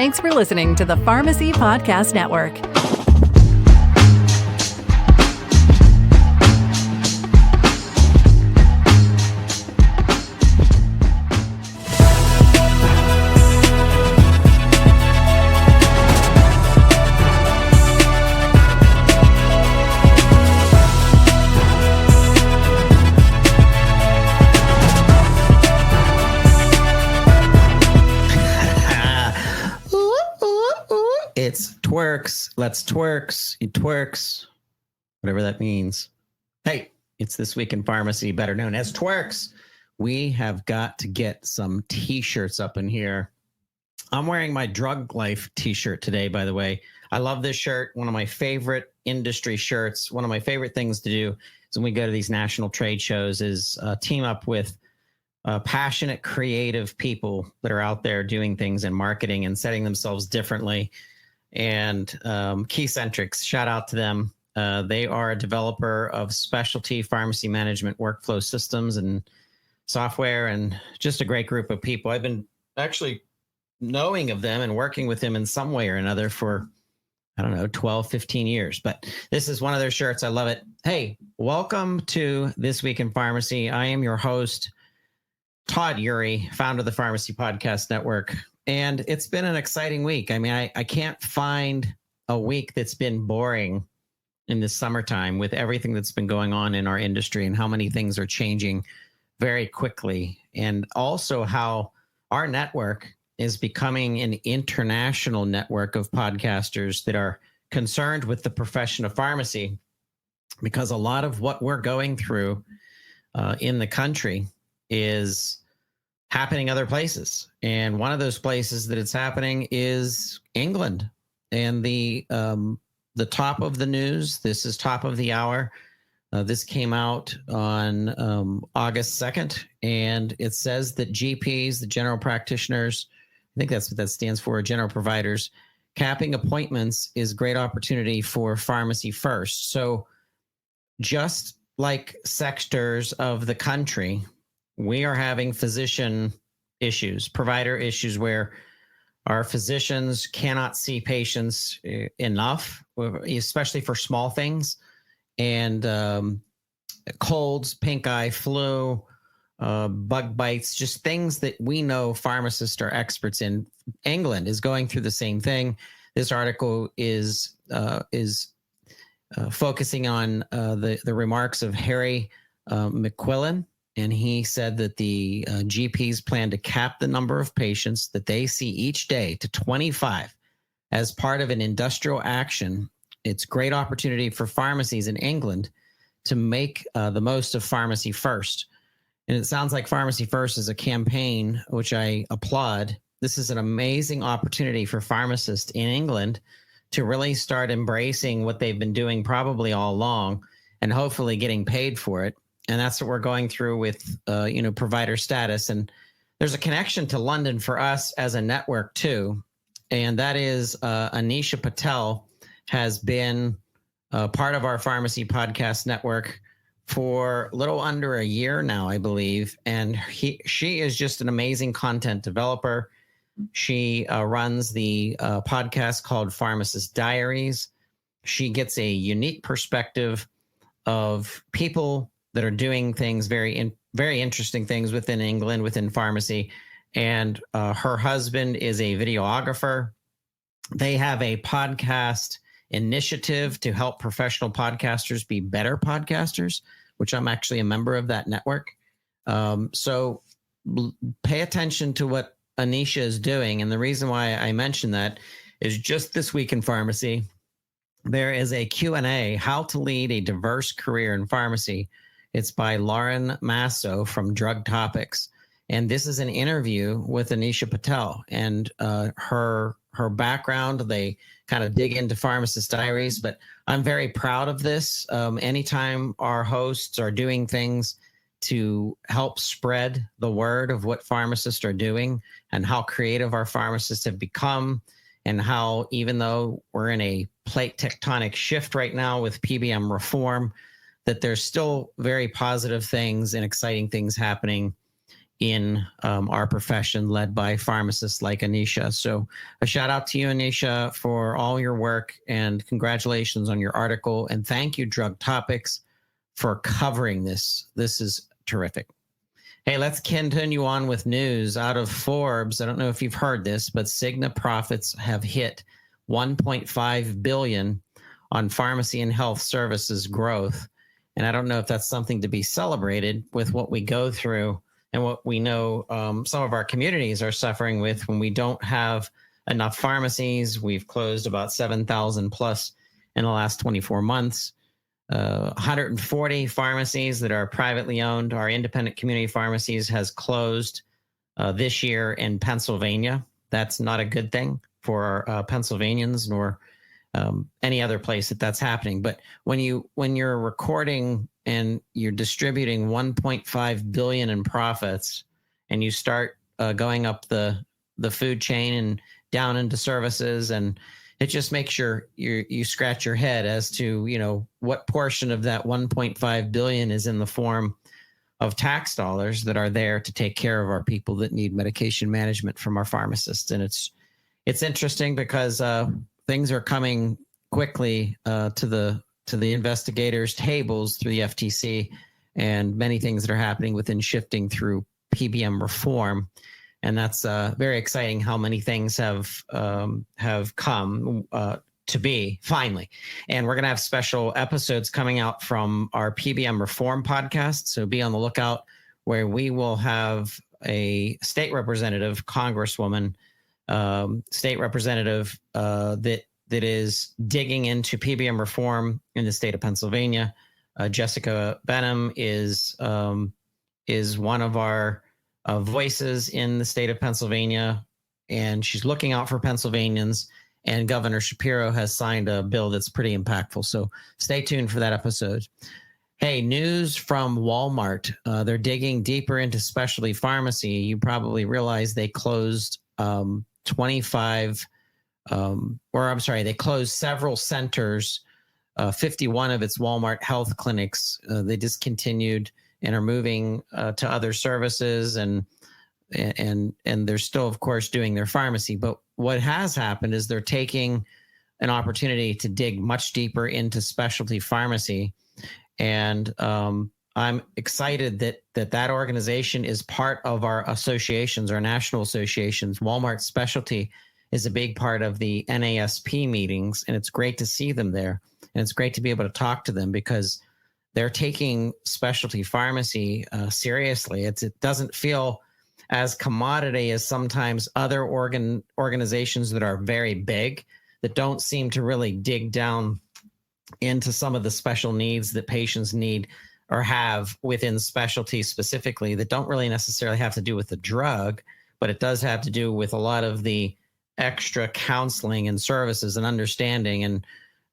Thanks for listening to the Pharmacy Podcast Network. It's TWIRx. Let's TWIRx. It TWIRx. Whatever that means. Hey, it's This Week in Pharmacy, better known as TWIRx. We have got to get some t-shirts up in here. I'm wearing my Drug Life t-shirt today, by the way. I love this shirt. One of my favorite industry shirts. One of my favorite things to do is when we go to these national trade shows is team up with passionate, creative people that are out there doing things in marketing and setting themselves differently. And Keycentrics, shout out to them. They are a developer of specialty pharmacy management workflow systems and software, and just a great group of people. I've been actually knowing of them and working with them in some way or another for, 12, 15 years. But this is one of their shirts. I love it. Hey, welcome to This Week in Pharmacy. I am your host, Todd Uri, founder of the Pharmacy Podcast Network. And it's been an exciting week. I mean, I can't find a week that's been boring in the summertime with everything that's been going on in our industry and how many things are changing very quickly. And also how our network is becoming an international network of podcasters that are concerned with the profession of pharmacy, because a lot of what we're going through in the country is happening other places. And one of those places that it's happening is England. And the top of the news, this is top of the hour. This came out on August 2nd, and it says that GPs, the general practitioners, I think that's what that stands for, general providers, capping appointments is great opportunity for pharmacy first. So just like sectors of the country, we are having physician issues, provider issues, where our physicians cannot see patients enough, especially for small things. And colds, pink eye, flu, bug bites, just things that we know pharmacists are experts in. England is going through the same thing. This article is focusing on the remarks of Harry McQuillan. And he said that the GPs plan to cap the number of patients that they see each day to 25 as part of an industrial action. It's great opportunity for pharmacies in England to make the most of pharmacy first. And it sounds like Pharmacy First is a campaign, which I applaud. This is an amazing opportunity for pharmacists in England to really start embracing what they've been doing probably all along and hopefully getting paid for it. And that's what we're going through with, provider status. And there's a connection to London for us as a network too. And that is Anisha Patel has been part of our Pharmacy Podcast Network for a little under a year now, I believe. And she is just an amazing content developer. She runs the podcast called Pharmacist Diaries. She gets a unique perspective of people that are doing things, very interesting things within England, within pharmacy. And her husband is a videographer. They have a podcast initiative to help professional podcasters be better podcasters, which I'm actually a member of that network. So pay attention to what Anisha is doing. And the reason why I mention that is just this week in pharmacy, there is a Q&A, How to Lead a Diverse Career in Pharmacy. It's by Lauren Masso from Drug Topics. And this is an interview with Anisha Patel and her background. They kind of dig into Pharmacist Diaries, but I'm very proud of this. Anytime our hosts are doing things to help spread the word of what pharmacists are doing and how creative our pharmacists have become, and how even though we're in a plate tectonic shift right now with PBM reform, that there's still very positive things and exciting things happening in our profession, led by pharmacists like Anisha. So a shout out to you, Anisha, for all your work, and congratulations on your article. And thank you, Drug Topics, for covering this. This is terrific. Hey, let's continue on with news out of Forbes. I don't know if you've heard this, but Cigna profits have hit $1.5 billion on pharmacy and health services growth. And I don't know if that's something to be celebrated with what we go through and what we know some of our communities are suffering with when we don't have enough pharmacies. We've closed about 7,000 plus in the last 24 months. 140 pharmacies that are privately owned. Our independent community pharmacies has closed this year in Pennsylvania. That's not a good thing for Pennsylvanians, nor any other place that's happening. But when you're recording and you're distributing 1.5 billion in profits, and you start going up the food chain and down into services, and it just makes you scratch your head as to, what portion of that 1.5 billion is in the form of tax dollars that are there to take care of our people that need medication management from our pharmacists. And it's interesting because things are coming quickly to the investigators' tables through the FTC, and many things that are happening within shifting through PBM reform. And that's very exciting how many things have come to be finally. And we're going to have special episodes coming out from our PBM reform podcast. So be on the lookout, where we will have a state representative, congresswoman, state representative that is digging into PBM reform in the state of Pennsylvania. Jessica Benham is one of our voices in the state of Pennsylvania, and she's looking out for Pennsylvanians. And Governor Shapiro has signed a bill that's pretty impactful. So stay tuned for that episode. Hey, news from Walmart. They're digging deeper into specialty pharmacy. You probably realize they closed they closed several centers, 51 of its Walmart health clinics. They discontinued and are moving to other services, and they're still, of course, doing their pharmacy. But what has happened is they're taking an opportunity to dig much deeper into specialty pharmacy. And I'm excited that organization is part of our associations, our national associations. Walmart Specialty is a big part of the NASP meetings, and it's great to see them there. And it's great to be able to talk to them, because they're taking specialty pharmacy seriously. It doesn't feel as commodity as sometimes other organizations that are very big, that don't seem to really dig down into some of the special needs that patients need or have within specialty specifically, that don't really necessarily have to do with the drug, but it does have to do with a lot of the extra counseling and services and understanding. And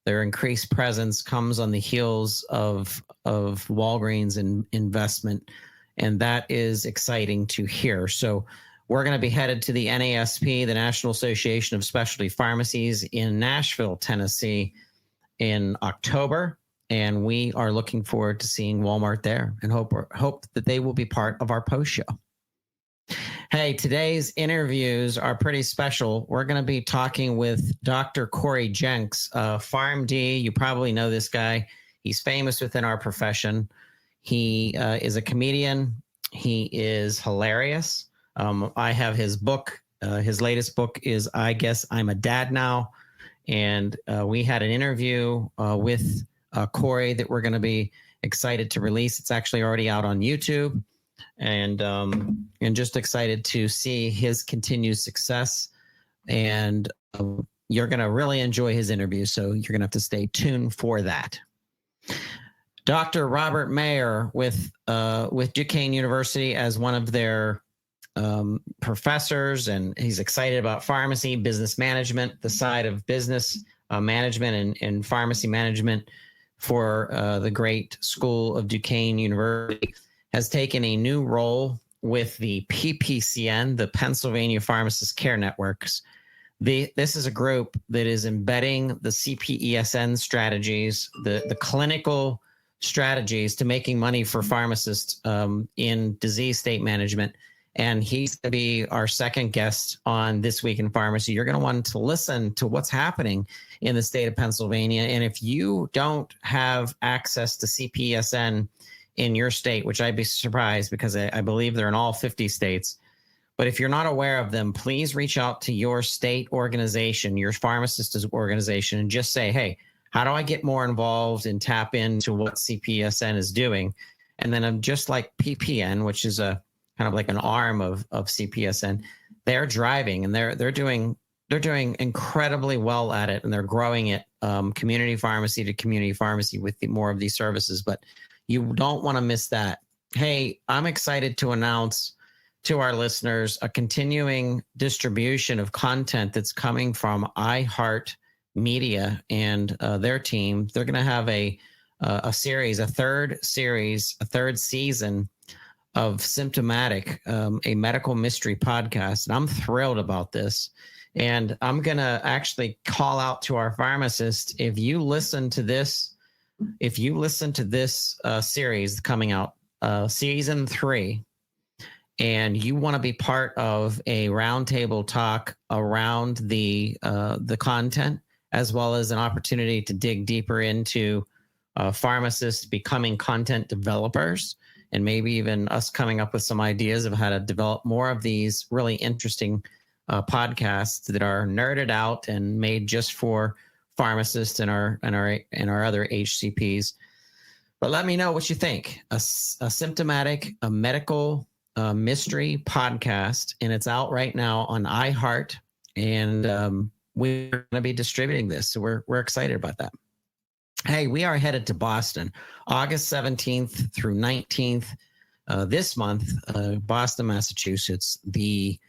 their increased presence comes on the heels of Walgreens and investment. And that is exciting to hear. So we're going to be headed to the NASP, the National Association of Specialty Pharmacies, in Nashville, Tennessee, in October. And we are looking forward to seeing Walmart there, and hope that they will be part of our post show. Hey, today's interviews are pretty special. We're going to be talking with Dr. Cory Jenks, PharmD. You probably know this guy. He's famous within our profession. He is a comedian. He is hilarious. I have his book. His latest book is I Guess I'm a Dad Now. And we had an interview with Cory that we're going to be excited to release. It's actually already out on YouTube. And just excited to see his continued success. And you're going to really enjoy his interview. So you're going to have to stay tuned for that. Dr. Robert Mayer with Duquesne University as one of their professors, and he's excited about pharmacy, business management, the side of business management and pharmacy management for the great school of Duquesne University. Has taken a new role with the PPCN, the Pennsylvania Pharmacist Care Networks. This is a group that is embedding the CPESN strategies, the clinical strategies to making money for pharmacists in disease state management and he's going to be our second guest on This Week in Pharmacy. You're going to want to listen to what's happening in the state of Pennsylvania. And if you don't have access to CPESN in your state, which I'd be surprised because I believe they're in all 50 states, but if you're not aware of them, please reach out to your state organization, your pharmacist organization, and just say, hey, how do I get more involved and tap into what CPESN is doing? And then I'm just like PPN, which is a kind of like an arm of CPESN. They're driving, and they're doing incredibly well at it, and they're growing it community pharmacy to community pharmacy with more of these services. But you don't want to miss that. Hey, I'm excited to announce to our listeners a continuing distribution of content that's coming from iHeart Media and their team. They're going to have a third season of Symptomatic, a medical mystery podcast. And I'm thrilled about this. And I'm going to actually call out to our pharmacist. If you listen to this series coming out, season 3, and you want to be part of a roundtable talk around the content, as well as an opportunity to dig deeper into pharmacists becoming content developers, and maybe even us coming up with some ideas of how to develop more of these really interesting podcasts that are nerded out and made just for pharmacists and our other HCPs. But let me know what you think. A Symptomatic, a medical mystery podcast, and it's out right now on iHeart, and we're going to be distributing this, so we're excited about that. Hey, we are headed to Boston, August 17th through 19th this month, Boston, Massachusetts. The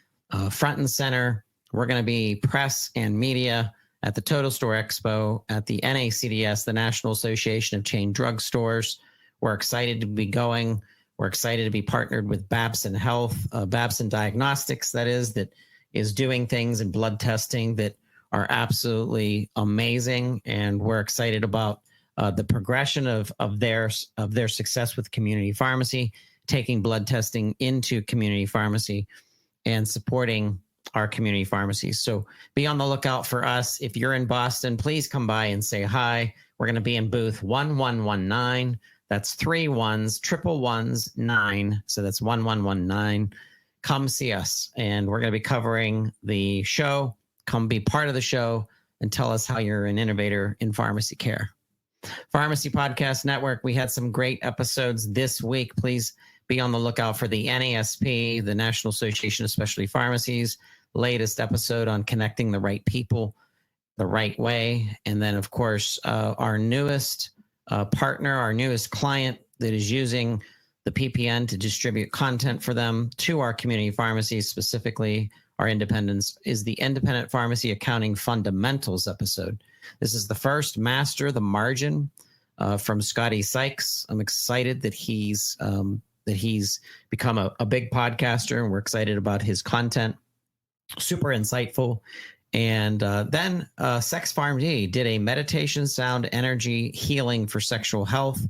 front and center, we're going to be press and media at the Total Store Expo, at the NACDS, the National Association of Chain Drug Stores. We're excited to be going. We're excited to be partnered with Babson Health, Babson Diagnostics, that is doing things in blood testing that are absolutely amazing, and we're excited about the progression of their success with community pharmacy, taking blood testing into community pharmacy and supporting our community pharmacies. So be on the lookout for us. If you're in Boston, please come by and say hi. We're going to be in booth 1119. That's 3 1s, 111s, 9. So that's 1119. Come see us, and we're going to be covering the show. Come be part of the show and tell us how you're an innovator in pharmacy care. Pharmacy Podcast Network, we had some great episodes this week. Please be on the lookout for the NASP, the National Association of Specialty Pharmacies, latest episode on connecting the right people the right way. And then, of course, our newest partner, our newest client that is using the PPN to distribute content for them to our community pharmacies, specifically our independents, is the Independent Pharmacy Accounting Fundamentals episode. This is the first Master the Margin from Scotty Sykes. I'm excited that he's become a big podcaster, and we're excited about his content. Super insightful. And then Sex PharmD did a meditation, sound, energy healing for sexual health.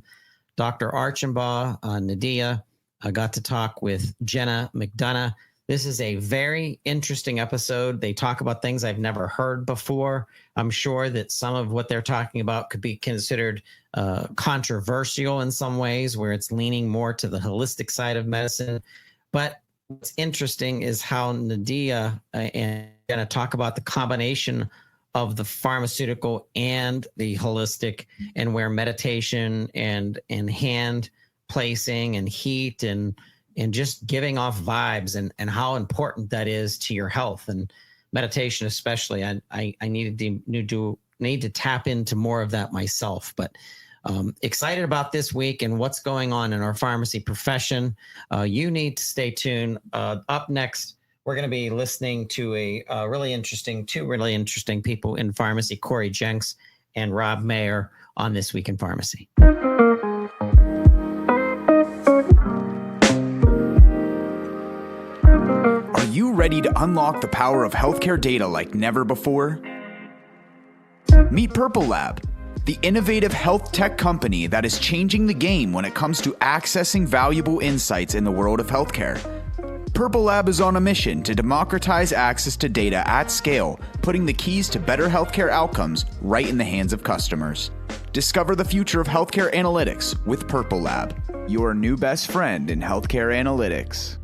Dr. Archambaugh, Nadia, got to talk with Jenna McDonough. This is a very interesting episode. They talk about things I've never heard before. I'm sure that some of what they're talking about could be considered controversial in some ways, where it's leaning more to the holistic side of medicine. But what's interesting is how Nadia and going to talk about the combination of the pharmaceutical and the holistic, and where meditation and hand placing and heat and just giving off vibes and how important that is to your health and meditation, especially. I need to tap into more of that myself, but excited about this week and what's going on in our pharmacy profession. You need to stay tuned. Up next, we're going to be listening to two really interesting people in pharmacy, Cory Jenks and Rob Mayer, on This Week in Pharmacy. Are you ready to unlock the power of healthcare data like never before? Meet Purple Lab, the innovative health tech company that is changing the game when it comes to accessing valuable insights in the world of healthcare. Purple Lab is on a mission to democratize access to data at scale, putting the keys to better healthcare outcomes right in the hands of customers. Discover the future of healthcare analytics with Purple Lab, your new best friend in healthcare analytics.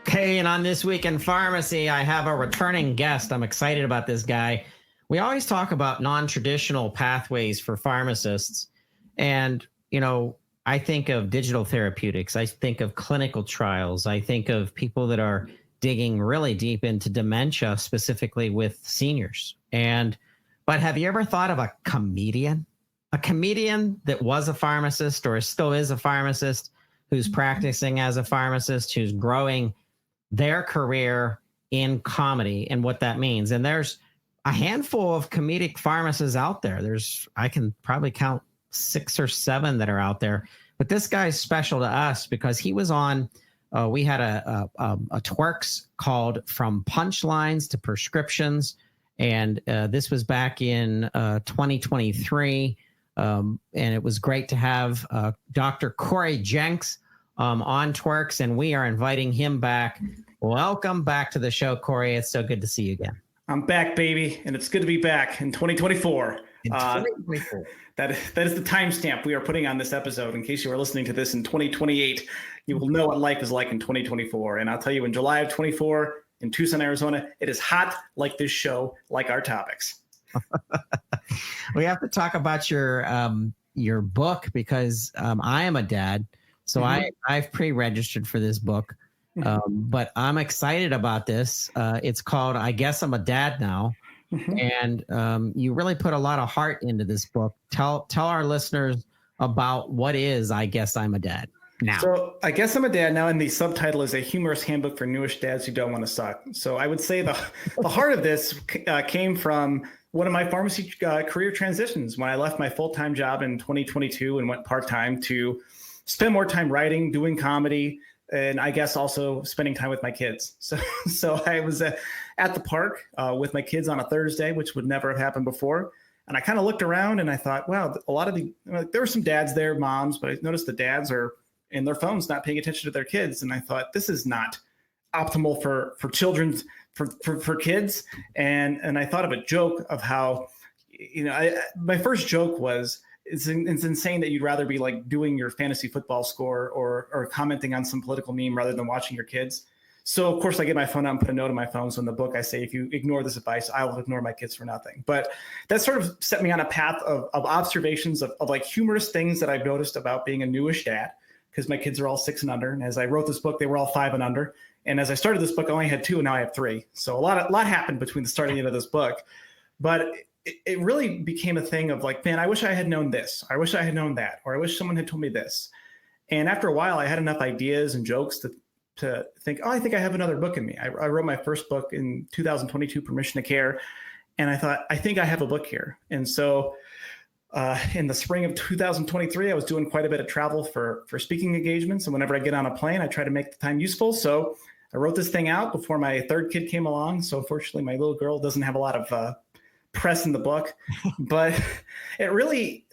Okay, and on This Week in Pharmacy, I have a returning guest. I'm excited about this guy. We always talk about non-traditional pathways for pharmacists. And, you know, I think of digital therapeutics. I think of clinical trials. I think of people that are digging really deep into dementia, specifically with seniors. But have you ever thought of a comedian? A comedian that was a pharmacist or still is a pharmacist, who's practicing as a pharmacist, who's growing their career in comedy and what that means. And there's a handful of comedic pharmacists out there. I can probably count 6 or 7 that are out there. But this guy's special to us because he was on, we had a TWIRx called From Punchlines to Prescriptions. And this was back in 2023. And it was great to have Dr. Cory on TWIRx, and we are inviting him back. Welcome back to the show, Cory. It's so good to see you again. I'm back, baby, and it's good to be back in 2024. That is the timestamp we are putting on this episode. In case you are listening to this in 2028, you will know what life is like in 2024. And I'll tell you, in July of 24 in Tucson, Arizona, it is hot like this show, like our topics. We have to talk about your book because I am a dad. So I've pre-registered for this book, but I'm excited about this. It's called I Guess I'm a Dad Now. And you really put a lot of heart into this book. Tell our listeners about what is I Guess I'm a Dad Now. So I Guess I'm a Dad Now, and the subtitle is A Humorous Handbook for Newish Dads Who Don't Want to Suck. So I would say the heart of this came from one of my pharmacy career transitions when I left my full-time job in 2022 and went part-time to spend more time writing, doing comedy, and I guess also spending time with my kids. So I was at the park with my kids on a Thursday, which would never have happened before. And I kind of looked around and I thought, wow, a lot of there were some dads there, moms, but I noticed the dads are in their phones, not paying attention to their kids. And I thought, this is not optimal for children, for kids. And I thought of a joke of how, my first joke was, it's insane that you'd rather be like doing your fantasy football score or commenting on some political meme rather than watching your kids. So of course I get my phone out and put a note on my phone. So in the book I say, if you ignore this advice, I will ignore my kids for nothing. But that sort of set me on a path of observations of like humorous things that I've noticed about being a newish dad, because my kids are all 6 and under. And as I wrote this book, they were all 5 and under. And as I started this book, I only had 2 and now I have 3. So a lot happened between the starting of this book. But it really became a thing of like, man, I wish I had known this. I wish I had known that. Or I wish someone had told me this. And after a while, I had enough ideas and jokes to think, I think I have another book in me. I wrote my first book in 2022, Permission to Care. And I thought, I think I have a book here. And so in the spring of 2023, I was doing quite a bit of travel for speaking engagements. And whenever I get on a plane, I try to make the time useful. So I wrote this thing out before my 3rd kid came along. So unfortunately, my little girl doesn't have a lot of press in the book, but it really,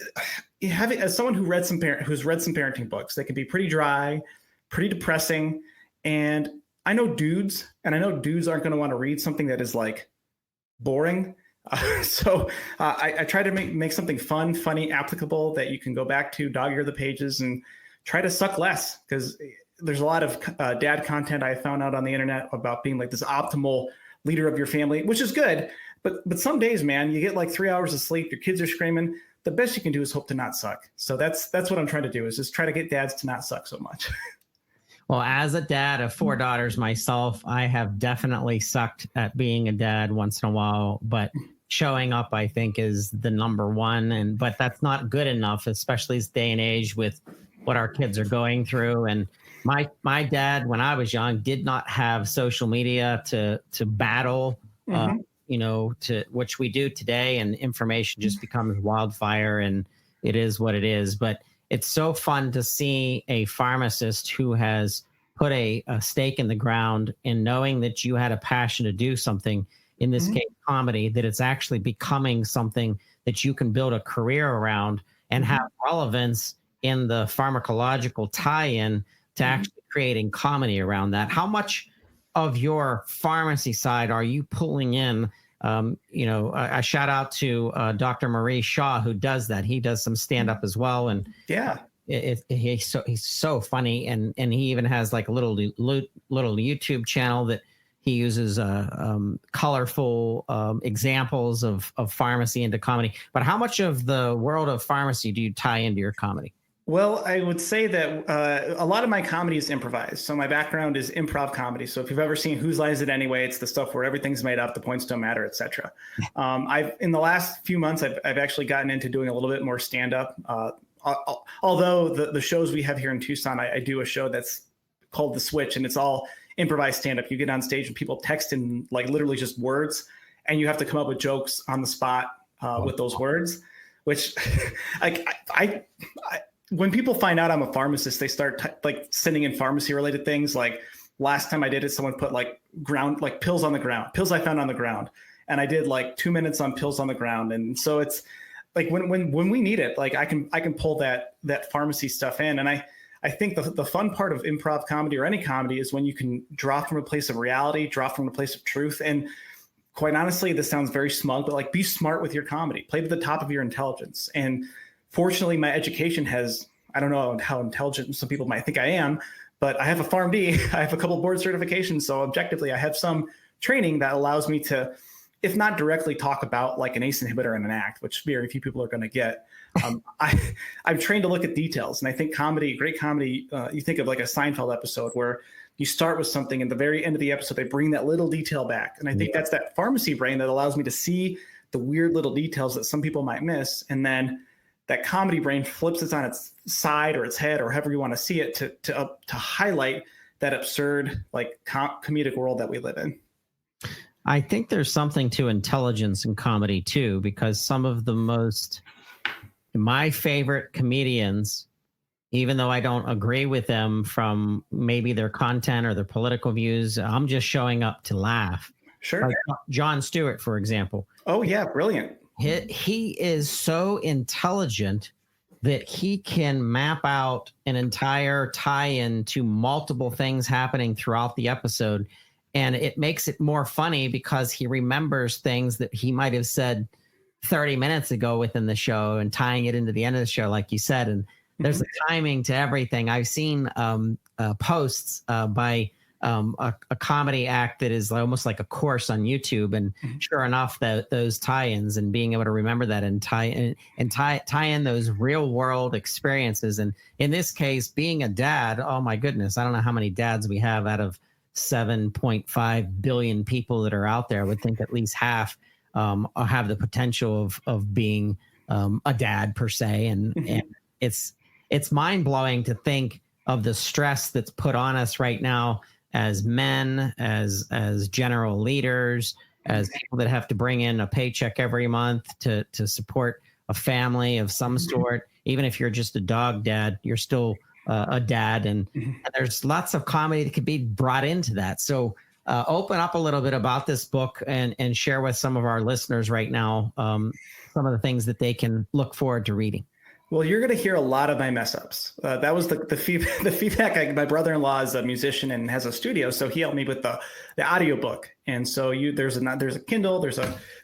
as someone who's read some parenting books, they can be pretty dry, pretty depressing. And I know dudes aren't going to want to read something that is like boring. So I try to make something fun, funny, applicable that you can go back to, dog-ear the pages, and try to suck less, because there's a lot of dad content I found out on the internet about being like this optimal leader of your family, which is good. But some days, man, you get like 3 hours of sleep, your kids are screaming. The best you can do is hope to not suck. So that's what I'm trying to do, is just try to get dads to not suck so much. Well, as a dad of 4 daughters myself, I have definitely sucked at being a dad once in a while, but showing up, I think, is the number one. But that's not good enough, especially this day and age with what our kids are going through. And my dad, when I was young, did not have social media to battle, to which we do today, and information just becomes wildfire, and it is what it is. But it's so fun to see a pharmacist who has put a stake in the ground in knowing that you had a passion to do something, in this case, comedy, that it's actually becoming something that you can build a career around and have relevance in the pharmacological tie-in to actually creating comedy around that. How much of your pharmacy side are you pulling in? A shout out to Dr. Marie Shaw, who does that. He does some stand-up as well. And yeah, he's so funny. And he even has like a little YouTube channel that he uses colorful examples of pharmacy into comedy. But how much of the world of pharmacy do you tie into your comedy? Well, I would say that a lot of my comedy is improvised. So my background is improv comedy. So if you've ever seen Whose Line Is It Anyway, it's the stuff where everything's made up, the points don't matter, etc. In the last few months, I've actually gotten into doing a little bit more stand-up. Although the shows we have here in Tucson, I do a show that's called The Switch, and it's all improvised stand-up. You get on stage and people text in like literally just words, and you have to come up with jokes on the spot with those words, which I when people find out I'm a pharmacist, they start sending in pharmacy related things. Like last time I did it, someone put pills on the ground, pills I found on the ground. And I did like 2 minutes on pills on the ground. And so it's like when we need it, like I can pull that pharmacy stuff in. And I think the fun part of improv comedy or any comedy is when you can draw from a place of reality, draw from a place of truth. And quite honestly, this sounds very smug, but like be smart with your comedy, play to the top of your intelligence. And fortunately, my education I don't know how intelligent some people might think I am, but I have a PharmD, I have a couple board certifications. So objectively, I have some training that allows me to, if not directly talk about like an ACE inhibitor in an act, which very few people are going to get. I'm trained to look at details. And I think great comedy, you think of like a Seinfeld episode where you start with something and the very end of the episode, they bring that little detail back. And I think that's that pharmacy brain that allows me to see the weird little details that some people might miss. And then that comedy brain flips it on its side or its head or however you want to see it to highlight that absurd like comedic world that we live in. I think there's something to intelligence in comedy too, because some of my favorite comedians, even though I don't agree with them from maybe their content or their political views, I'm just showing up to laugh. Sure. Like Jon Stewart, for example. Oh yeah, brilliant. He is so intelligent that he can map out an entire tie-in to multiple things happening throughout the episode. And it makes it more funny because he remembers things that he might have said 30 minutes ago within the show and tying it into the end of the show, like you said. And there's a timing to everything. I've seen posts by a comedy act that is almost like a course on YouTube, and sure enough, those tie-ins and being able to remember that and tie in those real world experiences. And in this case, being a dad, oh my goodness, I don't know how many dads we have out of 7.5 billion people that are out there. I would think at least half have the potential of being a dad per se, and it's mind blowing to think of the stress that's put on us right now as men, as general leaders, as people that have to bring in a paycheck every month to support a family of some sort. Even if you're just a dog dad, you're still a dad. And there's lots of comedy that could be brought into that. So open up a little bit about this book and share with some of our listeners right now some of the things that they can look forward to reading. Well, you're going to hear a lot of my mess ups. That was the feedback. My brother-in-law is a musician and has a studio, so he helped me with the audiobook. And so there's a Kindle,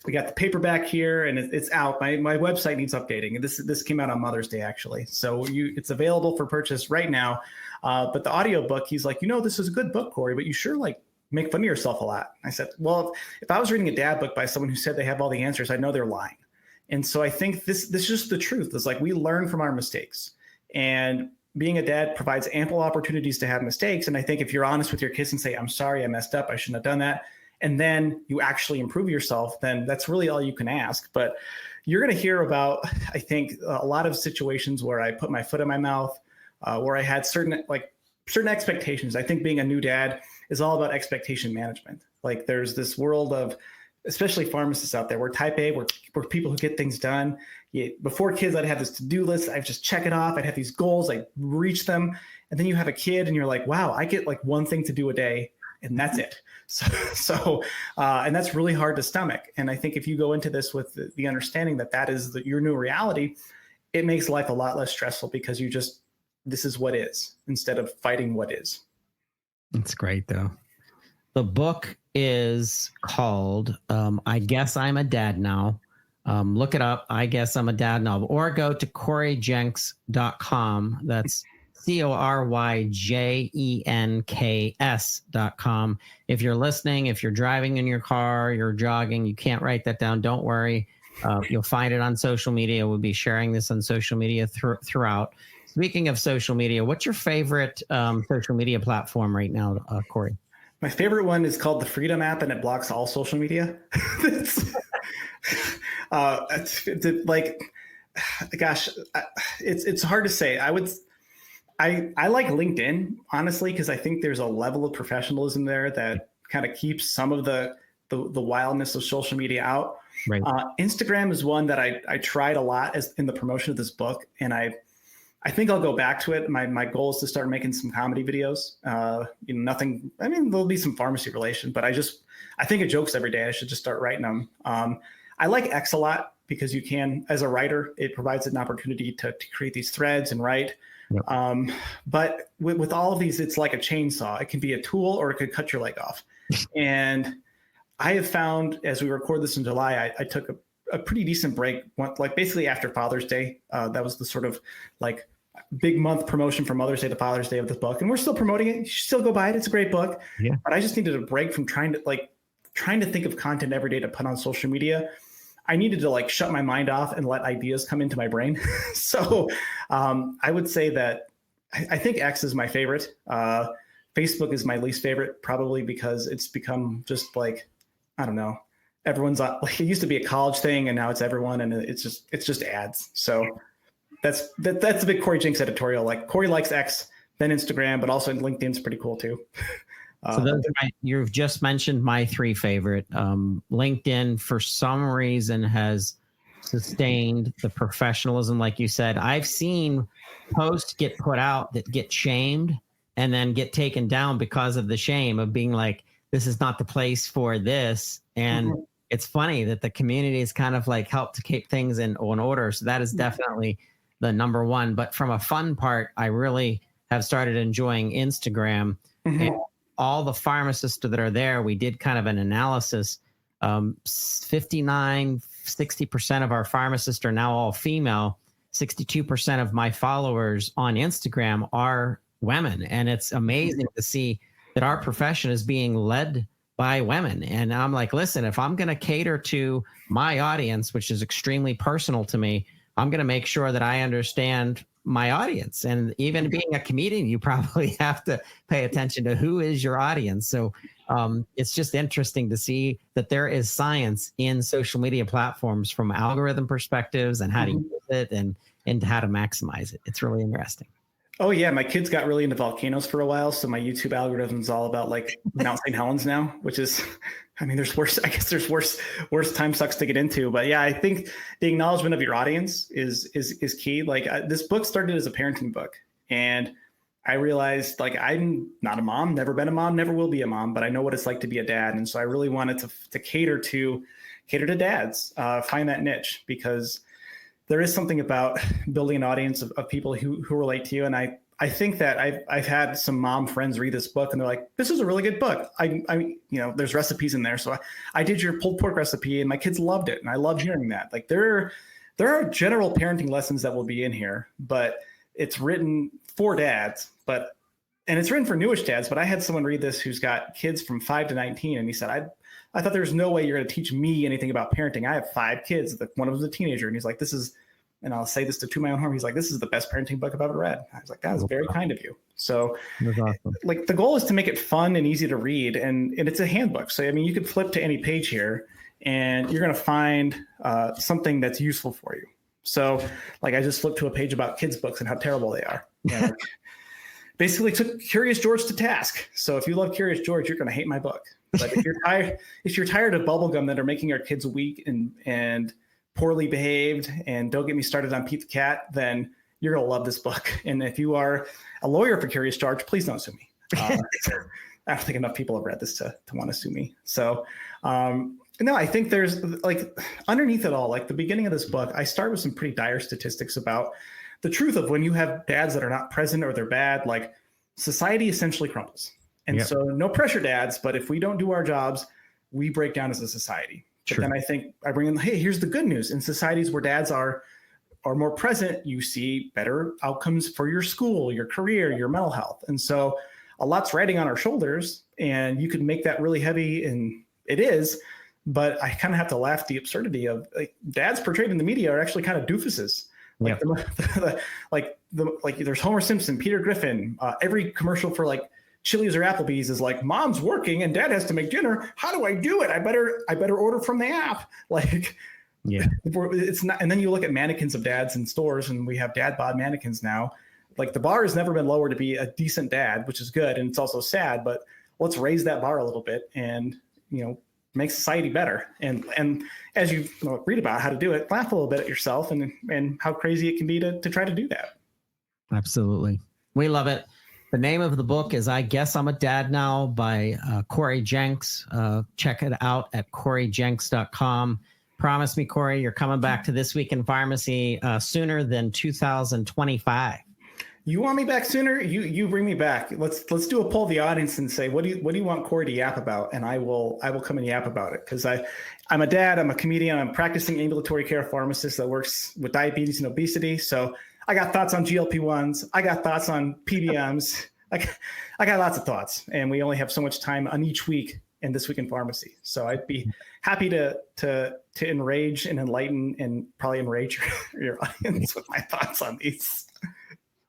we got the paperback here, and it's out. My website needs updating. This came out on Mother's Day actually, so it's available for purchase right now. But the audiobook, he's like, this is a good book, Cory, but you sure make fun of yourself a lot. I said, well, if I was reading a dad book by someone who said they have all the answers, I know they're lying. And so I think this is just the truth. It's like we learn from our mistakes, and being a dad provides ample opportunities to have mistakes. And I think if you're honest with your kids and say, I'm sorry, I messed up, I shouldn't have done that, and then you actually improve yourself, then that's really all you can ask. But you're going to hear about, I think, a lot of situations where I put my foot in my mouth, where I had certain expectations. I think being a new dad is all about expectation management. Like there's this world of, especially pharmacists out there, we're type A, we're people who get things done. Before kids, I'd have this to-do list. I'd just check it off. I'd have these goals. I'd reach them. And then you have a kid and you're like, wow, I get like one thing to do a day and that's it. So and that's really hard to stomach. And I think if you go into this with the understanding that is your new reality, it makes life a lot less stressful because this is what is instead of fighting what is. It's great though. The book is called I Guess I'm a Dad Now. Look it up. I Guess I'm a Dad Now. Or go to CoryJenks.com. That's CoryJenks.com. If you're listening, if you're driving in your car, you're jogging, you can't write that down, don't worry. You'll find it on social media. We'll be sharing this on social media throughout. Speaking of social media, what's your favorite social media platform right now, Cory? My favorite one is called the Freedom app, and it blocks all social media. It's hard to say. I like LinkedIn, honestly, because I think there's a level of professionalism there that kind of keeps some of the wildness of social media out. Right. Instagram is one that I tried a lot as in the promotion of this book, and I think I'll go back to it. My goal is to start making some comedy videos. Nothing. I mean, there'll be some pharmacy relation, but I think of jokes every day. I should just start writing them. I like X a lot because you can, as a writer, it provides an opportunity to create these threads and write. Yep. But with all of these, it's like a chainsaw. It can be a tool or it could cut your leg off. And I have found, as we record this in July, I took a pretty decent break, like basically after Father's Day. That was the sort of like big month promotion from Mother's Day to Father's Day of this book. And we're still promoting it. You should still go buy it. It's a great book. Yeah. But I just needed a break from trying to think of content every day to put on social media. I needed to shut my mind off and let ideas come into my brain. So I would say that I think X is my favorite. Facebook is my least favorite, probably because it's become just I don't know. Everyone's it used to be a college thing, and now it's everyone, and it's just ads. So that's the big Cory Jenks editorial. Like Cory likes X, then Instagram, but also LinkedIn's pretty cool too. So you've just mentioned my three favorite. LinkedIn, for some reason, has sustained the professionalism, like you said. I've seen posts get put out that get shamed and then get taken down because of the shame of being like, this is not the place for this. And it's funny that the community has kind of helped to keep things in order. So that is definitely the number one. But from a fun part, I really have started enjoying Instagram. And all the pharmacists that are there, we did kind of an analysis. 60% of our pharmacists are now all female. 62% of my followers on Instagram are women. And it's amazing to see that our profession is being led by women. And I'm like, listen, if I'm going to cater to my audience, which is extremely personal to me, I'm going to make sure that I understand my audience. And even being a comedian, you probably have to pay attention to who is your audience. So it's just interesting to see that there is science in social media platforms from algorithm perspectives and how to use it and how to maximize it. It's really interesting. Oh yeah, my kids got really into volcanoes for a while, so my YouTube algorithm is all about Mount St. Helens now, which is, I mean, there's worse time sucks to get into, but yeah, I think the acknowledgement of your audience is key. This book started as a parenting book, and I realized I'm not a mom, never been a mom, never will be a mom, but I know what it's like to be a dad, and so I really wanted to cater to dads, find that niche, because there is something about building an audience of people who relate to you. And I think that I've had some mom friends read this book and they're like, this is a really good book. There's recipes in there. So I did your pulled pork recipe and my kids loved it. And I love hearing that. There are general parenting lessons that will be in here, but it's written for dads, and it's written for newish dads. But I had someone read this who's got kids from 5 to 19. And he said, I thought there's no way you're going to teach me anything about parenting. I have 5 kids. One of them's a teenager. And he's like, and I'll say this to my own harm, he's like, this is the best parenting book I've ever read. I was like, that was very kind of you. So awesome. The goal is to make it fun and easy to read. And it's a handbook. So, I mean, you could flip to any page here and you're going to find something that's useful for you. So I just flipped to a page about kids' books and how terrible they are. Basically took Curious George to task. So if you love Curious George, you're going to hate my book. But if you're tired of bubblegum that are making our kids weak and poorly behaved, and don't get me started on Pete the Cat, then you're going to love this book. And if you are a lawyer for Curious George, please don't sue me. I don't think enough people have read this to want to sue me. So No, I think there's like underneath it all, like the beginning of this book, I start with some pretty dire statistics about the truth of when you have dads that are not present or they're bad, like society essentially crumbles. And so no pressure, dads, but if we don't do our jobs, we break down as a society. But then I think I bring in, hey, here's the good news. In societies where dads are more present, you see better outcomes for your school, your career, your mental health. And so a lot's riding on our shoulders, and you could make that really heavy, and it is. But I kind of have to laugh at the absurdity of like, dads portrayed in the media are actually kind of doofuses. Like, like there's Homer Simpson, Peter Griffin. Every commercial for like Chili's or Applebee's is like, mom's working and dad has to make dinner. How do I do it? I better order from the app. Like, it's not. And then you look at mannequins of dads in stores, and we have dad bod mannequins now. Like, the bar has never been lower to be a decent dad, which is good, and it's also sad. But let's raise that bar a little bit, and make society better. And as you read about how to do it, laugh a little bit at yourself and how crazy it can be to try to do that. Absolutely, we love it. The name of the book is I Guess I'm a Dad Now by Cory Jenks. Check it out at coryjenks.com. Promise me, Cory, you're coming back to This Week in Pharmacy sooner than 2025. You want me back sooner? You bring me back. Let's do a poll of the audience and say, what do you want Cory to yap about? And I will come and yap about it, because I'm a dad, I'm a comedian, I'm a practicing ambulatory care pharmacist that works with diabetes and obesity. So I got thoughts on GLP-1s. I got thoughts on PBMs. I got lots of thoughts, and we only have so much time on each week in This Week in Pharmacy. So I'd be happy to enrage and enlighten and probably enrage your audience with my thoughts on these.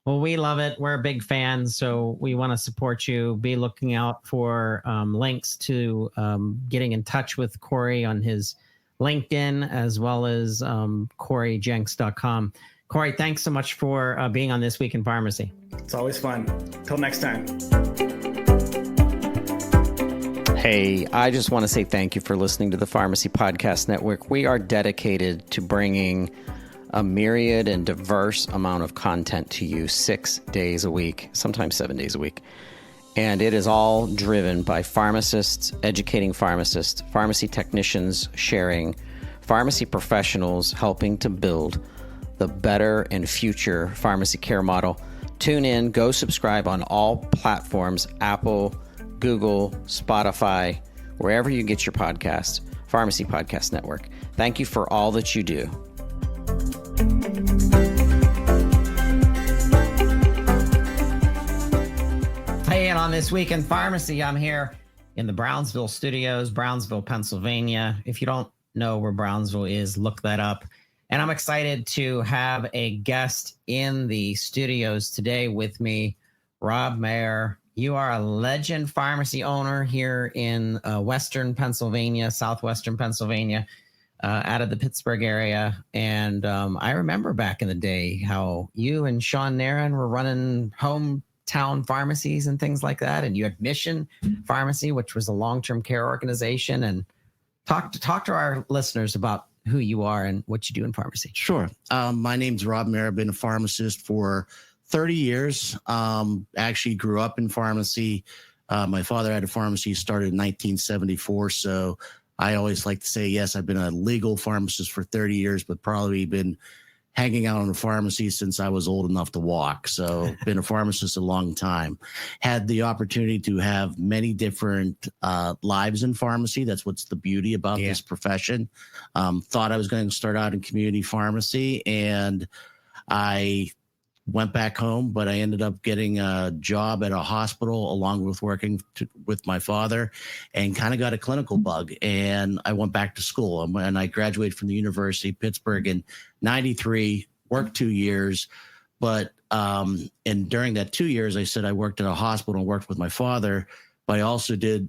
Well, we love it. We're big fans, so we want to support you. Be looking out for links to getting in touch with Cory on his LinkedIn, as well as coryjenks.com. Cory, thanks so much for being on This Week in Pharmacy. It's always fun. Till next time. Hey, I just want to say thank you for listening to the Pharmacy Podcast Network. We are dedicated to bringing a myriad and diverse amount of content to you 6 days a week, sometimes 7 days a week. And it is all driven by pharmacists, educating pharmacists, pharmacy technicians sharing, pharmacy professionals helping to build the better and future pharmacy care model. Tune in, go subscribe on all platforms, Apple, Google, Spotify, wherever you get your podcasts, Pharmacy Podcast Network. Thank you for all that you do. Hey, and on This Week in Pharmacy, I'm here in the Brownsville studios, Brownsville, Pennsylvania. If you don't know where Brownsville is, look that up. And I'm excited to have a guest in the studios today with me, Rob Mayer. You are a legend pharmacy owner here in Western Pennsylvania, Southwestern Pennsylvania, out of the Pittsburgh area. And I remember back in the day how you and Sean Nairn were running hometown pharmacies and things like that. And you had Mission Pharmacy, which was a long-term care organization. And talk to our listeners about who you are and what you do in pharmacy. Sure. My name's Rob Mayer. I've been a pharmacist for 30 years. Actually grew up in pharmacy. My father had a pharmacy, started in 1974. So I always like to say, yes, I've been a legal pharmacist for 30 years, but probably been hanging out in a pharmacy since I was old enough to walk. So been a pharmacist a long time. Had the opportunity to have many different lives in pharmacy. That's what's the beauty about this profession. Thought I was going to start out in community pharmacy, and I went back home, but I ended up getting a job at a hospital along with working with my father, and kind of got a clinical bug. And I went back to school, and I graduated from the University of Pittsburgh in 93, worked 2 years. But and during that 2 years, I said I worked at a hospital and worked with my father. But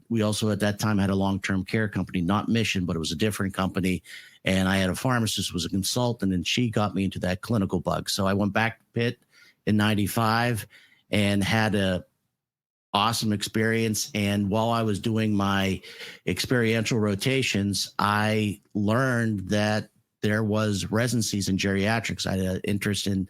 we also at that time had a long-term care company, not Mission, but it was a different company. And I had a pharmacist who was a consultant, and she got me into that clinical bug. So I went back to Pitt in 95 and had a awesome experience. And while I was doing my experiential rotations, I learned that there was residencies in geriatrics. I had an interest in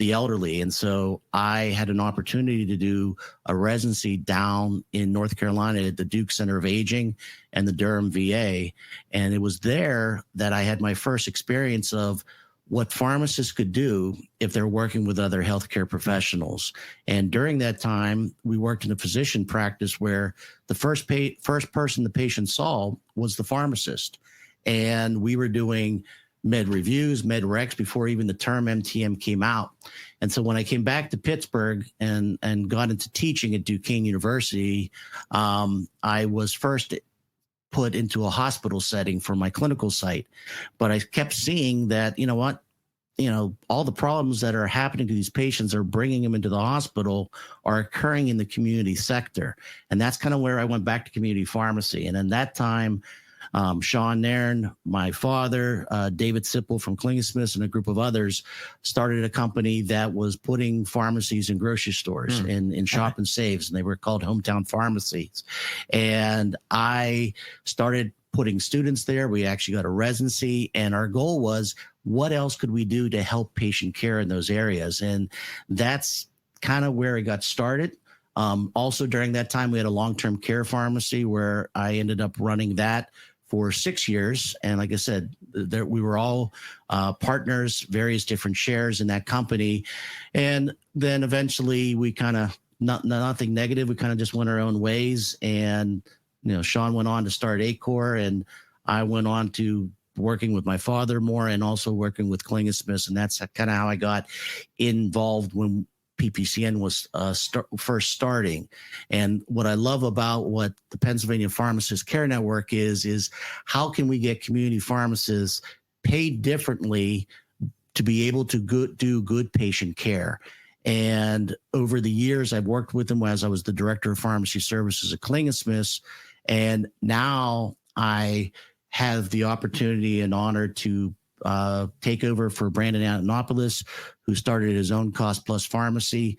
the elderly. And so I had an opportunity to do a residency down in North Carolina at the Duke Center of Aging and the Durham VA. And it was there that I had my first experience of what pharmacists could do if they're working with other healthcare professionals. And during that time, we worked in a physician practice where the first person the patient saw was the pharmacist. And we were doing med reviews, med recs before even the term MTM came out. And so when I came back to Pittsburgh and got into teaching at Duquesne University, I was first put into a hospital setting for my clinical site. But I kept seeing that, all the problems that are happening to these patients are bringing them into the hospital are occurring in the community sector. And that's kind of where I went back to community pharmacy. And in that time, Sean Nairn, my father, David Sipple from Klingensmiths, and a group of others started a company that was putting pharmacies in grocery stores in shop and saves, and they were called hometown pharmacies. And I started putting students there. We actually got a residency, and our goal was, what else could we do to help patient care in those areas? And that's kind of where it got started. Also, during that time, we had a long-term care pharmacy where I ended up running that for 6 years. And like I said, we were all partners, various different shares in that company. And then eventually we kind of, nothing negative, we kind of just went our own ways. And, Sean went on to start ACOR, and I went on to working with my father more and also working with Klingensmiths. And that's kind of how I got involved when PPCN was first starting. And what I love about what the Pennsylvania Pharmacist Care Network is how can we get community pharmacists paid differently to be able to do good patient care? And over the years, I've worked with them as I was the director of pharmacy services at Klingensmiths. And now I have the opportunity and honor to take over for Brandon Antonopoulos, who started his own Cost Plus Pharmacy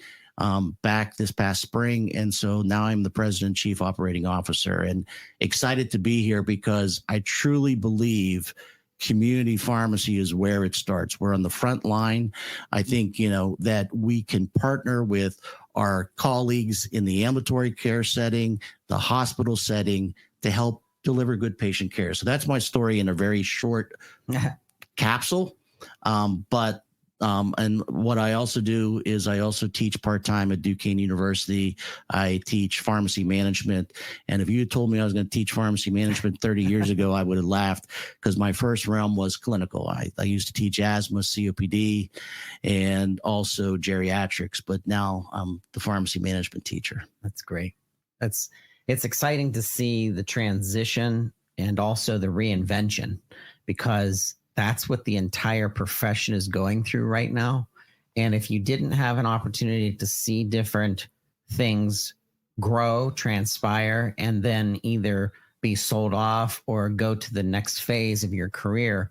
back this past spring. And so now I'm the president and chief operating officer, and excited to be here because I truly believe community pharmacy is where it starts. We're on the front line. I think, that we can partner with our colleagues in the ambulatory care setting, the hospital setting, to help deliver good patient care. So that's my story in a very short capsule. And what I also do is I also teach part-time at Duquesne University. I teach pharmacy management. And if you had told me I was going to teach pharmacy management 30 years ago, I would have laughed, because my first realm was clinical. I used to teach asthma, COPD, and also geriatrics, but now I'm the pharmacy management teacher. That's great. It's exciting to see the transition and also the reinvention, because that's what the entire profession is going through right now. And if you didn't have an opportunity to see different things grow, transpire, and then either be sold off or go to the next phase of your career,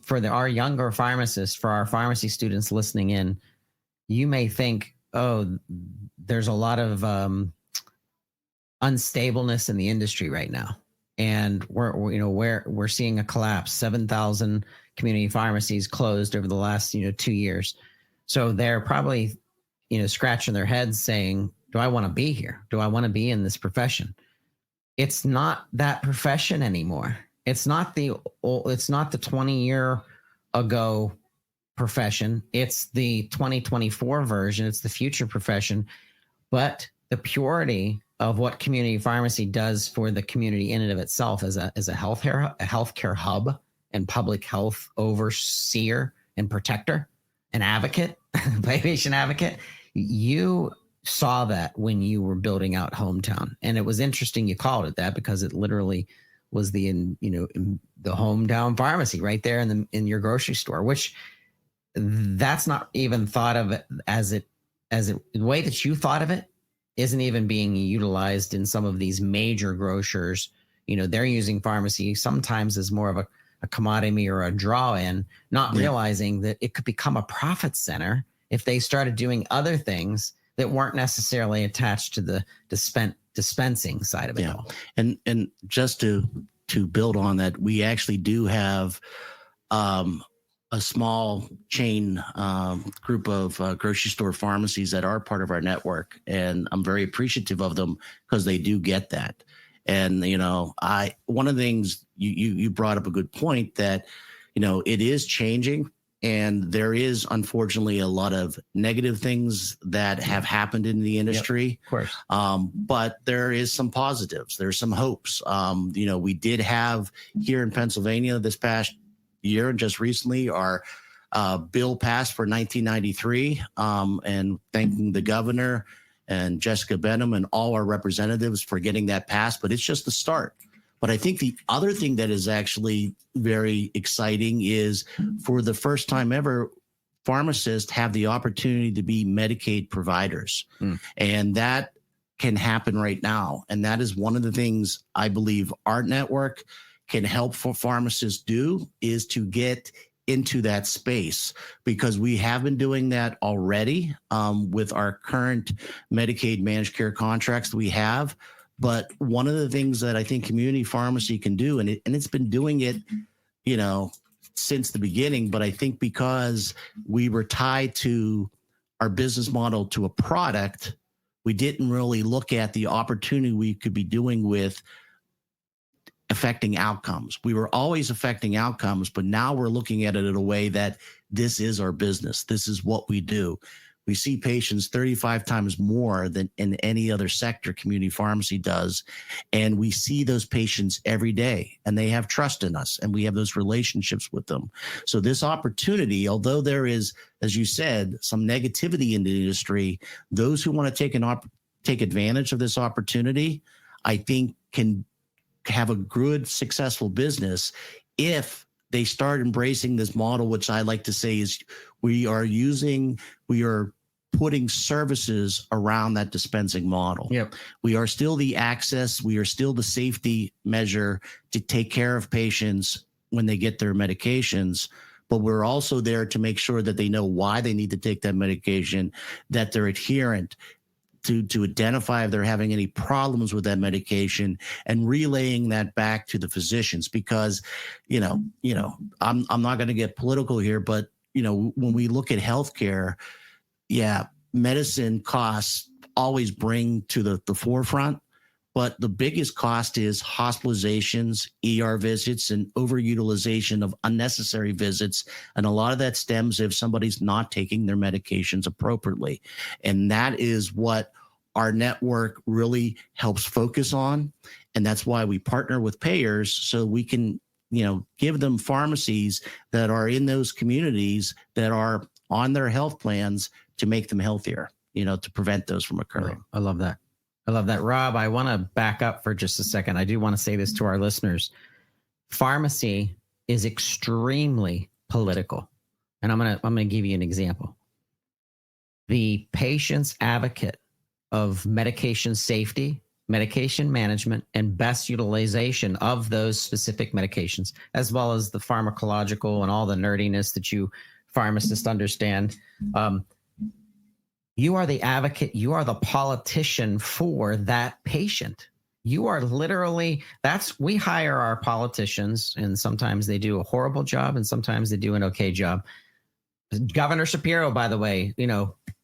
our younger pharmacists, for our pharmacy students listening in, you may think, oh, there's a lot of unstableness in the industry right now. And we're seeing a collapse. 7,000 community pharmacies closed over the last 2 years. So they're probably scratching their heads saying, do I want to be here? Do I want to be in this profession? It's not that profession anymore. It's not the 20-year ago profession. It's the 2024 version. It's the future profession. But the purity of what community pharmacy does for the community in and of itself as a healthcare hub and public health overseer and protector and advocate, patient advocate. You saw that when you were building out Hometown. And it was interesting you called it that, because it literally was in the hometown pharmacy right there in your grocery store, which that's not even thought of the way that you thought of it isn't even being utilized in some of these major grocers. They're using pharmacy sometimes as more of a commodity or a draw-in, not realizing that it could become a profit center if they started doing other things that weren't necessarily attached to the dispensing side of it all. And just to build on that, we actually do have a small chain group of grocery store pharmacies that are part of our network, and I'm very appreciative of them because they do get that. And one of the things you brought up a good point that it is changing, and there is unfortunately a lot of negative things that have happened in the industry. Yep, of course. But there is some positives. There's some hopes. We did have here in Pennsylvania this past year and just recently our bill passed for 1993, and thanking the governor and Jessica Benham and all our representatives for getting that passed. But it's just the start. But I think the other thing that is actually very exciting is for the first time ever, pharmacists have the opportunity to be Medicaid providers. And that can happen right now. And that is one of the things I believe our network can help for pharmacists do, is to get into that space, because we have been doing that already with our current Medicaid managed care contracts that we have. But one of the things that I think community pharmacy can do, and it's been doing it, since the beginning, but I think because we were tied to our business model to a product, we didn't really look at the opportunity we could be doing with affecting outcomes. We were always affecting outcomes, but now we're looking at it in a way that this is our business. This is what we do. We see patients 35 times more than in any other sector community pharmacy does. And we see those patients every day, and they have trust in us, and we have those relationships with them. So this opportunity, although there is, as you said, some negativity in the industry, those who want to take advantage of this opportunity, I think can have a good, successful business if they start embracing this model, which I like to say is we are putting services around that dispensing model. Yep. We are still the access, we are still the safety measure to take care of patients when they get their medications, but we're also there to make sure that they know why they need to take that medication, that they're adherent, to identify if they're having any problems with that medication, and relaying that back to the physicians. Because, I'm not going to get political here, but, when we look at healthcare, medicine costs always bring to the forefront, but the biggest cost is hospitalizations, ER visits, and overutilization of unnecessary visits. And a lot of that stems if somebody's not taking their medications appropriately. And that is what our network really helps focus on. And that's why we partner with payers, so we can, give them pharmacies that are in those communities that are on their health plans to make them healthier, to prevent those from occurring. I love that. Rob, I want to back up for just a second. I do want to say this to our listeners. Pharmacy is extremely political. And I'm going to give you an example. The patient's advocate of medication safety, medication management, and best utilization of those specific medications, as well as the pharmacological and all the nerdiness that you pharmacists understand. You are the advocate, you are the politician for that patient. You are literally, we hire our politicians, and sometimes they do a horrible job and sometimes they do an okay job. Governor Shapiro, by the way,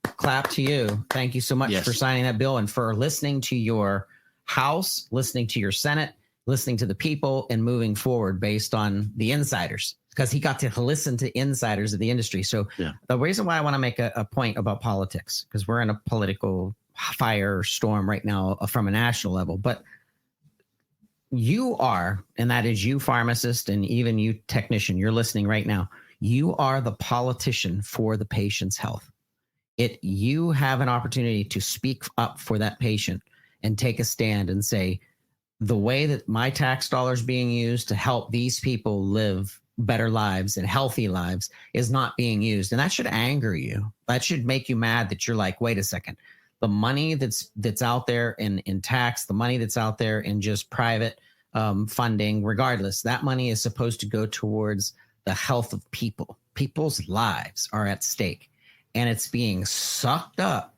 clap to you. Thank you so much for signing that bill and for listening to your House, listening to your Senate, listening to the people, and moving forward based on the insiders, because he got to listen to insiders of the industry. So the reason why I want to make a point about politics, because we're in a political firestorm right now from a national level, but you are, and that is you pharmacist and even you technician, you're listening right now. You are the politician for the patient's health. You have an opportunity to speak up for that patient and take a stand and say, the way that my tax dollars being used to help these people live better lives and healthy lives is not being used. And that should anger you. That should make you mad that you're like, wait a second, the money that's out there in tax, the money that's out there in just private funding, regardless, that money is supposed to go towards the health of people. People's lives are at stake, and it's being sucked up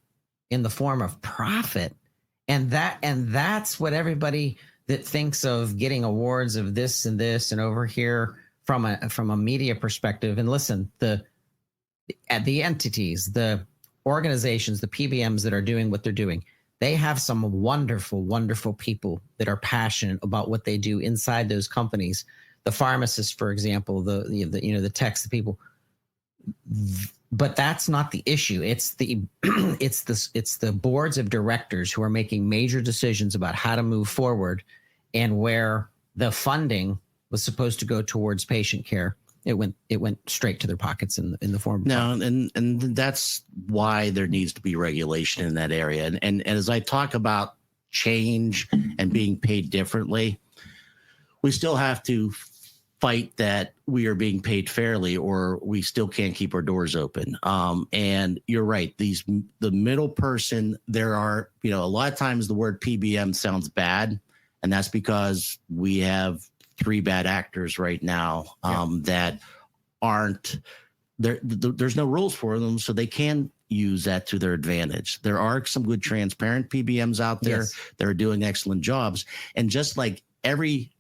in the form of profit. And that's what everybody that thinks of getting awards of this and over here from a media perspective, and listen, the entities, the organizations, the PBMs that are doing what they're doing, they have some wonderful, wonderful people that are passionate about what they do inside those companies. The pharmacists, for example, the techs, the people. But that's not the issue. It's the it's the boards of directors who are making major decisions about how to move forward, and where the funding was supposed to go towards patient care, it went straight to their pockets in the form of and that's why there needs to be regulation in that area. And as I talk about change and being paid differently, we still have to fight that we are being paid fairly, or we still can't keep our doors open. And you're right. The middle person, there are, a lot of times the word PBM sounds bad, and that's because we have 3 bad actors right now that aren't there. There's no rules for them, so they can use that to their advantage. There are some good transparent PBMs out there that are doing excellent jobs. And just like every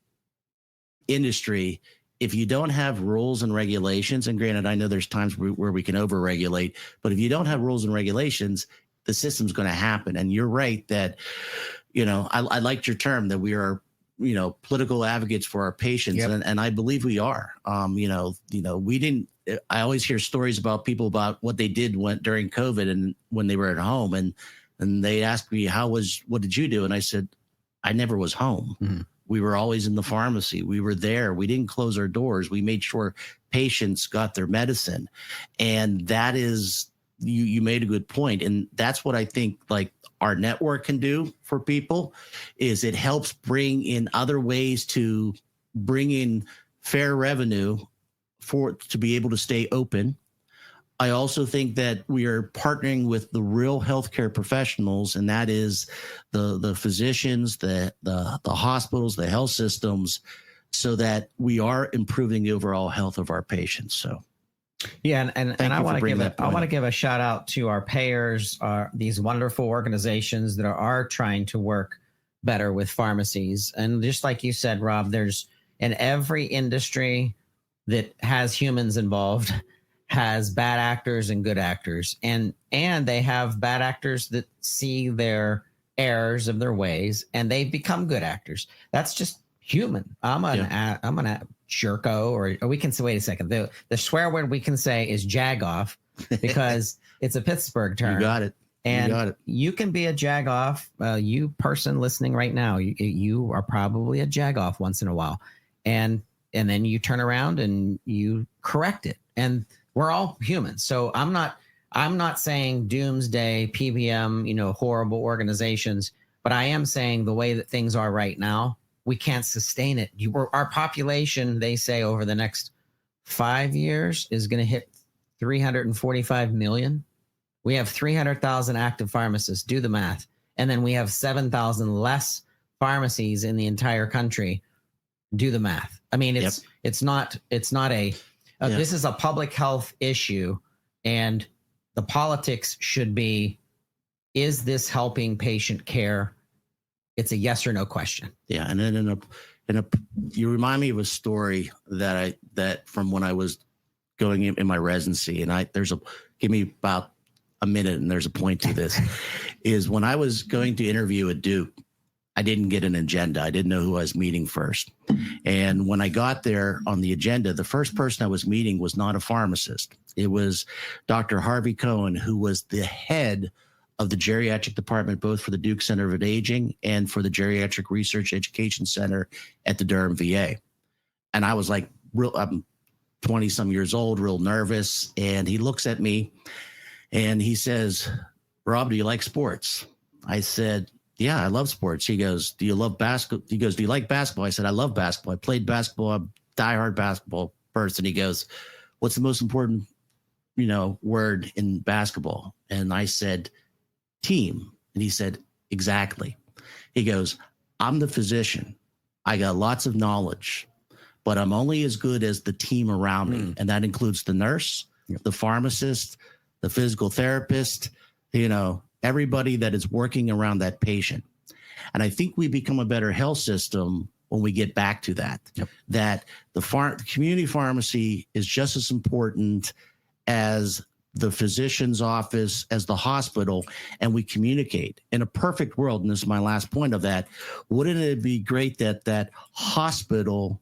industry, if you don't have rules and regulations, and granted, I know there's times where we can overregulate, but if you don't have rules and regulations, the system's going to happen. And you're right that, I liked your term that we are, political advocates for our patients. And I believe we are. We didn't, I always hear stories about people about what they did during COVID and when they were at home, and they asked me, what did you do? And I said, I never was home. Mm-hmm. We were always in the pharmacy. We were there. We didn't close our doors. We made sure patients got their medicine. And that is, you made a good point. And that's what I think like our network can do for people, is it helps bring in other ways to bring in fair revenue to be able to stay open. I also think that we are partnering with the real healthcare professionals, and that is the physicians, the hospitals, the health systems, so that we are improving the overall health of our patients. So, yeah, and I want to give a shout out to our payers, these wonderful organizations that are trying to work better with pharmacies. And just like you said, Rob, there's in every industry that has humans involved, has bad actors and good actors, and they have bad actors that see their errors of their ways and they become good actors. That's just human. I'm an jerko, or we can say, wait a second, the swear word we can say is jagoff, because it's a Pittsburgh term. You got it. And you can be a jagoff. You person listening right now, you are probably a jagoff once in a while, and then you turn around and you correct it. And we're all humans. So I'm not saying doomsday PBM, horrible organizations, but I am saying the way that things are right now, we can't sustain it. Our population, they say, over the next 5 years is going to hit 345 million. We have 300,000 active pharmacists. Do the math. And then we have 7,000 less pharmacies in the entire country. Do the math. I mean, it's not a this is a public health issue, and the politics should be, is this helping patient care? It's a yes or no question. Yeah. And then you remind me of a story that from when I was going in my residency, and give me about a minute, and there's a point to this, is when I was going to interview at Duke, I didn't get an agenda. I didn't know who I was meeting first. And when I got there on the agenda, the first person I was meeting was not a pharmacist. It was Dr. Harvey Cohen, who was the head of the geriatric department, both for the Duke Center of Aging and for the Geriatric Research Education Center at the Durham VA. And I was like, I'm 20 some years old, real nervous. And he looks at me and he says, Rob, do you like sports? I said, yeah, I love sports. He goes, do you love basketball? He goes, do you like basketball? I said, I love basketball. I played basketball. I'm a diehard basketball person. He goes, what's the most important, word in basketball? And I said, team. And he said, exactly. He goes, I'm the physician. I got lots of knowledge, but I'm only as good as the team around me. And that includes the nurse, the pharmacist, the physical therapist, everybody that is working around that patient. And I think we become a better health system when we get back to that. Yep. That the community pharmacy is just as important as the physician's office, as the hospital, and we communicate. In a perfect world, and this is my last point of that, wouldn't it be great that that hospital,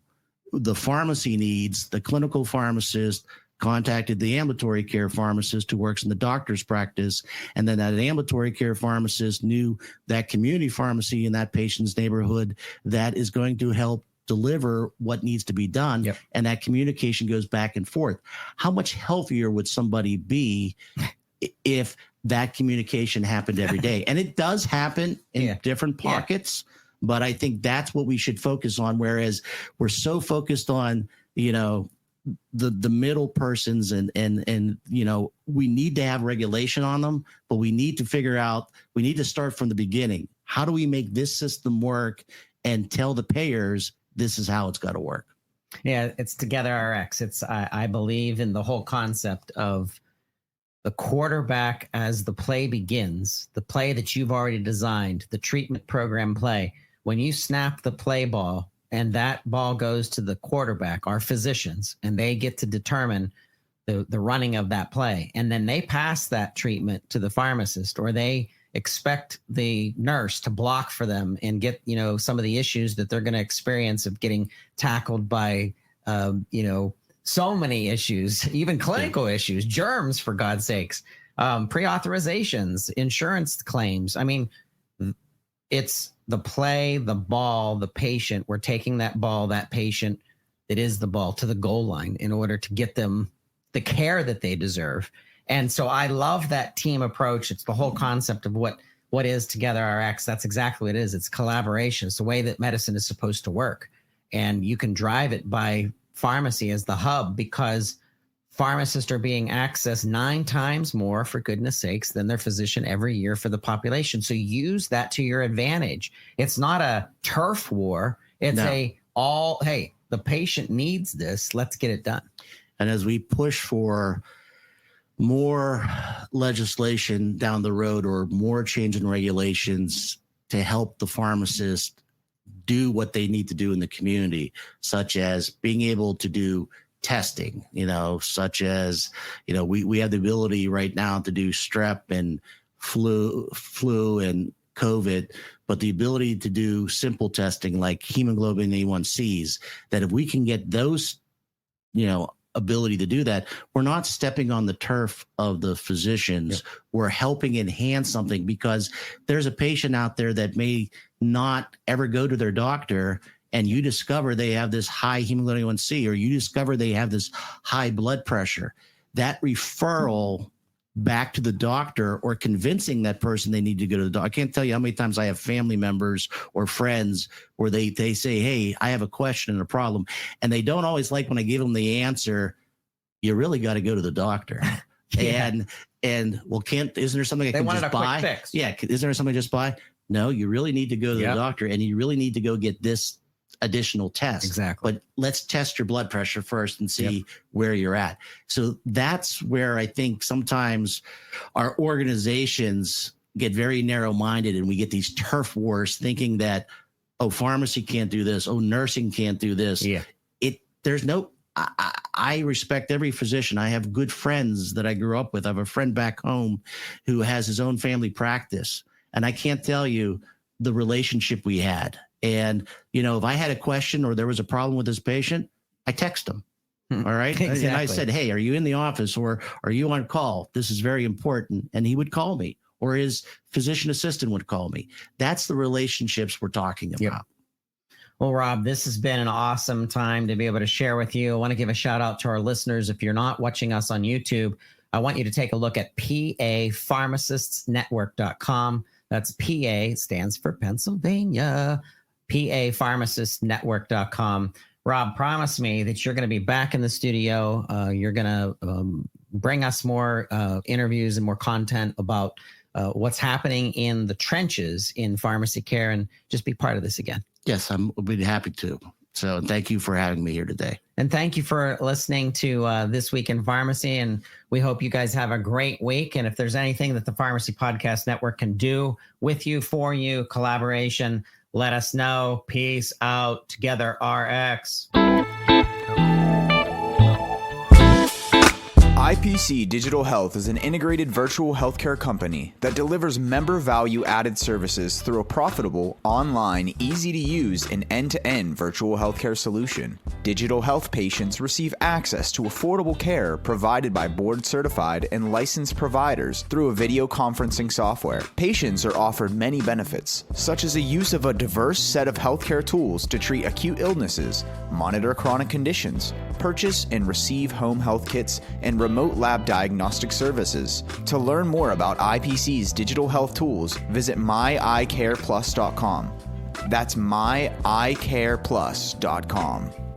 the pharmacy needs, the clinical pharmacist contacted the ambulatory care pharmacist who works in the doctor's practice, and then that ambulatory care pharmacist knew that community pharmacy in that patient's neighborhood that is going to help deliver what needs to be done. Yep. And that communication goes back and forth. How much healthier would somebody be if that communication happened every day? And it does happen in different pockets, but I think that's what we should focus on. Whereas we're so focused on, you know, the middle persons and you know, we need to have regulation on them, but we need to figure out, we need to start from the beginning. How do we make this system work and tell the payers this is how it's got to work? Yeah, it's TWIRx. It's I believe in the whole concept of the quarterback as the play begins, the play that you've already designed, the treatment program play. When you snap the play ball and that ball goes to the quarterback, our physicians, and they get to determine the running of that play. And then they pass that treatment to the pharmacist, or they expect the nurse to block for them and get, you know, some of the issues that they're going to experience of getting tackled by, you know, so many issues, even clinical issues, germs, for God's sakes, pre-authorizations, insurance claims. I mean, it's the play, the ball, the patient. We're taking that ball, that patient that is the ball, to the goal line in order to get them the care that they deserve. And so I love that team approach. It's the whole concept of what is TWIRx. That's exactly what it is. It's collaboration. It's the way that medicine is supposed to work. And you can drive it by pharmacy as the hub, because pharmacists are being accessed 9 times more, for goodness sakes, than their physician every year for the population. So use that to your advantage. It's not a turf war. It's hey, the patient needs this. Let's get it done. And as we push for more legislation down the road, or more change in regulations to help the pharmacist do what they need to do in the community, such as being able to do testing, you know, such as, you know, we have the ability right now to do strep and flu and COVID, but the ability to do simple testing like hemoglobin A1Cs, that if we can get those, you know, ability to do that, we're not stepping on the turf of the physicians. Yep. We're helping enhance something, because there's a patient out there that may not ever go to their doctor, and you discover they have this high hemoglobin A1C, or you discover they have this high blood pressure. That referral back to the doctor, or convincing that person they need to go to the doctor. I can't tell you how many times I have family members or friends where they say, hey, I have a question and a problem. And they don't always like when I give them the answer, you really got to go to the doctor. And well, isn't there something I can just buy? Quick fix. Yeah. Isn't there something I just buy? No, you really need to go to the doctor, and you really need to go get this additional test. Exactly. But let's test your blood pressure first and see where you're at. So that's where I think sometimes our organizations get very narrow-minded, and we get these turf wars thinking that, oh, pharmacy can't do this. Oh, nursing can't do this. Yeah. I respect every physician. I have good friends that I grew up with. I have a friend back home who has his own family practice, and I can't tell you the relationship we had. And, you know, if I had a question or there was a problem with this patient, I text him. All right. Exactly. And I said, hey, are you in the office, or are you on call? This is very important. And he would call me, or his physician assistant would call me. That's the relationships we're talking about. Yep. Well, Rob, this has been an awesome time to be able to share with you. I want to give a shout out to our listeners. If you're not watching us on YouTube, I want you to take a look at PAPharmacistNetwork.com. That's PA, stands for Pennsylvania. PAPharmacistNetwork.com. Rob, promise me that you're going to be back in the studio. You're going to bring us more interviews and more content about what's happening in the trenches in pharmacy care, and just be part of this again. Yes, I'll be happy to. So thank you for having me here today. And thank you for listening to This Week in Pharmacy. And we hope you guys have a great week. And if there's anything that the Pharmacy Podcast Network can do with you, for you, collaboration, let us know. Peace out. Together, RX. IPC Digital Health is an integrated virtual healthcare company that delivers member value added services through a profitable, online, easy to use, and end-to-end virtual healthcare solution. Digital health patients receive access to affordable care provided by board certified and licensed providers through a video conferencing software. Patients are offered many benefits, such as a use of a diverse set of healthcare tools to treat acute illnesses, monitor chronic conditions, purchase and receive home health kits, and remote lab diagnostic services. To learn more about IPC's digital health tools, visit myicareplus.com. That's myicareplus.com.